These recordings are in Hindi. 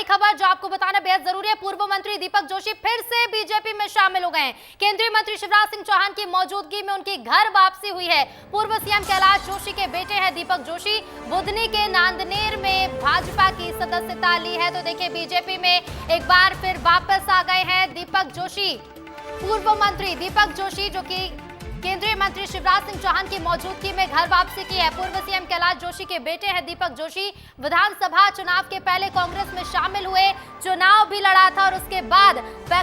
बड़ी खबर जो आपको बताना बेहद जरूरी है। पूर्व मंत्री दीपक जोशी फिर से बीजेपी में शामिल हो गए हैं। केंद्रीय मंत्री शिवराज सिंह चौहान की मौजूदगी में उनकी घर वापसी हुई है। पूर्व सीएम कैलाश जोशी के बेटे हैं दीपक जोशी। बुधनी के नांदनेर में भाजपा की सदस्यता ली है। तो देखिए बीजेपी में एक बार फिर वापस आ गए हैं दीपक जोशी। पूर्व मंत्री दीपक जोशी जो कि केंद्रीय मंत्री शिवराज सिंह चौहान की मौजूदगी में घर वापसी की है। पूर्व सीएम कैलाश जोशी के बेटे हैं दीपक जोशी। विधानसभा चुनाव के पहले कांग्रेस में शामिल हुए, चुनाव भी लड़ा था और उसके बाद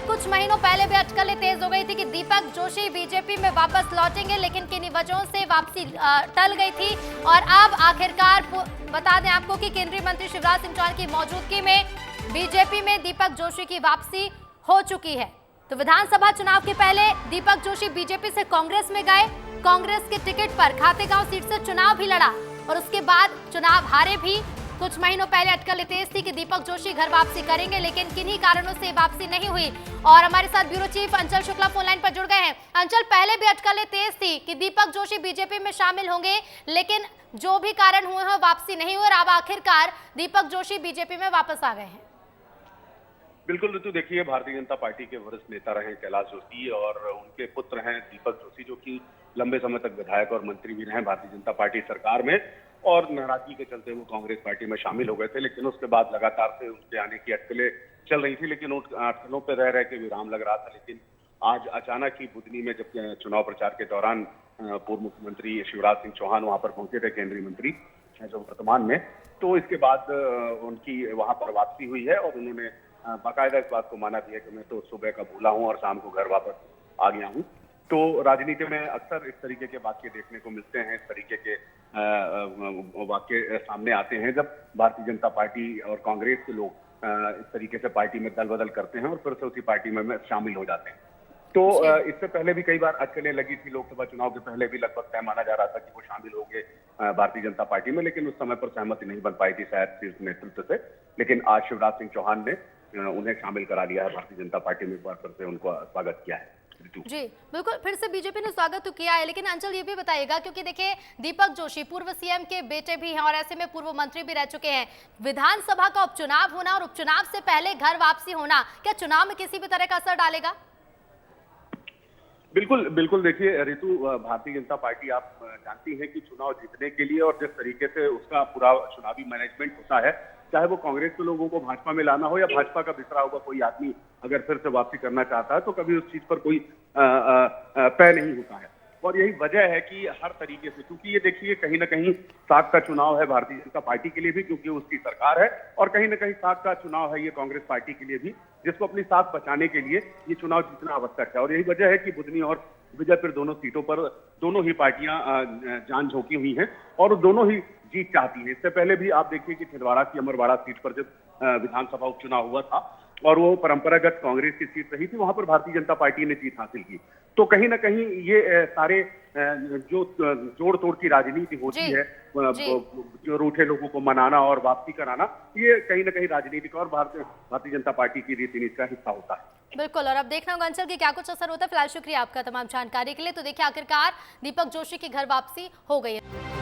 कुछ महीनों पहले भी अटकलें तेज हो गई थी कि दीपक जोशी बीजेपी में वापस लौटेंगे, लेकिन किन्हीं वजहों से वापसी टल गई थी। और अब आखिरकार बता दें आपको कि केंद्रीय मंत्री शिवराज सिंह चौहान की मौजूदगी में बीजेपी में दीपक जोशी की वापसी हो चुकी है। तो विधानसभा चुनाव के पहले दीपक जोशी बीजेपी से कांग्रेस में गए, कांग्रेस के टिकट पर खातेगांव सीट से चुनाव भी लड़ा और उसके बाद चुनाव हारे भी। कुछ महीनों पहले अटकलें तेज थी कि दीपक जोशी घर वापसी करेंगे, लेकिन किन्हीं कारणों से वापसी नहीं हुई। और हमारे साथ ब्यूरो चीफ अंचल शुक्ला फोन लाइन पर जुड़ गए हैं। अंचल, पहले भी अटकलें तेज थी कि दीपक जोशी बीजेपी में शामिल होंगे, लेकिन जो भी कारण हुए हैं वापसी नहीं हुई और अब आखिरकार दीपक जोशी बीजेपी में वापस आ गए हैं। बिल्कुल ऋतु, देखिए भारतीय जनता पार्टी के वरिष्ठ नेता रहे कैलाश जोशी और उनके पुत्र हैं दीपक जोशी, जो कि लंबे समय तक विधायक और मंत्री भी रहे भारतीय जनता पार्टी सरकार में। और नाराजगी के चलते वो कांग्रेस पार्टी में शामिल हो गए थे, लेकिन उसके बाद लगातार से उनके आने की अटकलें चल रही थी, लेकिन उन अटकलों पर रह के विराम लग रहा था। लेकिन आज अचानक ही बुधनी में जब चुनाव प्रचार के दौरान पूर्व मुख्यमंत्री शिवराज सिंह चौहान वहां पर पहुंचे थे, केंद्रीय मंत्री जो वर्तमान में, तो इसके बाद उनकी वहां पर वापसी हुई है और उन्होंने बाकायदा इस बात को माना भी है कि मैं तो सुबह का भूला हूं और शाम को घर वापस आ गया हूं। तो राजनीति में अक्सर इस तरीके के वाक्य देखने को मिलते हैं, इस तरीके के वाक्य सामने आते हैं जब भारतीय जनता पार्टी और कांग्रेस के लोग इस तरीके से पार्टी में दल बदल करते हैं और फिर से उसी पार्टी में शामिल हो जाते हैं। तो इससे पहले भी कई बार अटकलें लगी थी। लोकसभा चुनाव के पहले भी लगभग तय माना जा रहा था कि वो शामिल हो गए भारतीय जनता पार्टी में, लेकिन उस समय पर सहमति नहीं बन पाई थी शायद शीर्ष नेतृत्व से। लेकिन आज शिवराज सिंह चौहान ने उन्हें शामिल करा लिया है भारतीय जनता पार्टी में, एक बार फिर से उनको स्वागत किया है। जी बिल्कुल, फिर से बीजेपी ने स्वागत तो किया है, लेकिन अंचल ये भी बताइएगा, क्योंकि देखिए दीपक जोशी पूर्व सीएम के बेटे भी हैं और ऐसे में पूर्व मंत्री भी रह चुके हैं। विधानसभा का उपचुनाव होना और उपचुनाव से पहले घर वापसी होना क्या चुनाव में किसी भी तरह का असर डालेगा? बिल्कुल बिल्कुल, देखिए ऋतु, भारतीय जनता पार्टी आप जानती हैं कि चुनाव जीतने के लिए और जिस तरीके से उसका पूरा चुनावी मैनेजमेंट होता है, चाहे वो कांग्रेस के लोगों को भाजपा में लाना हो या भाजपा का बिखरा हुआ कोई आदमी अगर फिर से वापसी करना चाहता है, तो कभी उस चीज पर कोई तय नहीं होता है। और यही वजह है कि हर तरीके से, क्योंकि ये देखिए कहीं ना कहीं साख का चुनाव है भारतीय जनता पार्टी के लिए भी, क्योंकि उसकी सरकार है, और कहीं ना कहीं साख का चुनाव है ये कांग्रेस पार्टी के लिए भी, जिसको अपनी साख बचाने के लिए ये चुनाव जीतना आवश्यक है। और यही वजह है कि बुधनी और विजयपुर दोनों सीटों पर दोनों ही पार्टियां जान झोंकी हुई हैं और दोनों ही जीत चाहती हैं। इससे पहले भी आप देखिए कि छिंदवाड़ा की अमरवाड़ा सीट पर जब विधानसभा उपचुनाव हुआ था और वो परंपरागत कांग्रेस की सीट रही थी, वहां पर भारतीय जनता पार्टी ने जीत हासिल की। तो कहीं ना कहीं ये सारे जो जोड़ तोड़ की राजनीति होती है, जो रूठे लोगों को मनाना और वापसी कराना, ये कहीं ना कहीं राजनीति और भारतीय जनता पार्टी की रीति नीति का हिस्सा होता है। बिल्कुल, और अब देखना होगा अंचल कि क्या कुछ असर होता है। फिलहाल शुक्रिया आपका तमाम जानकारी के लिए। तो देखिए आखिरकार दीपक जोशी की घर वापसी हो गई है।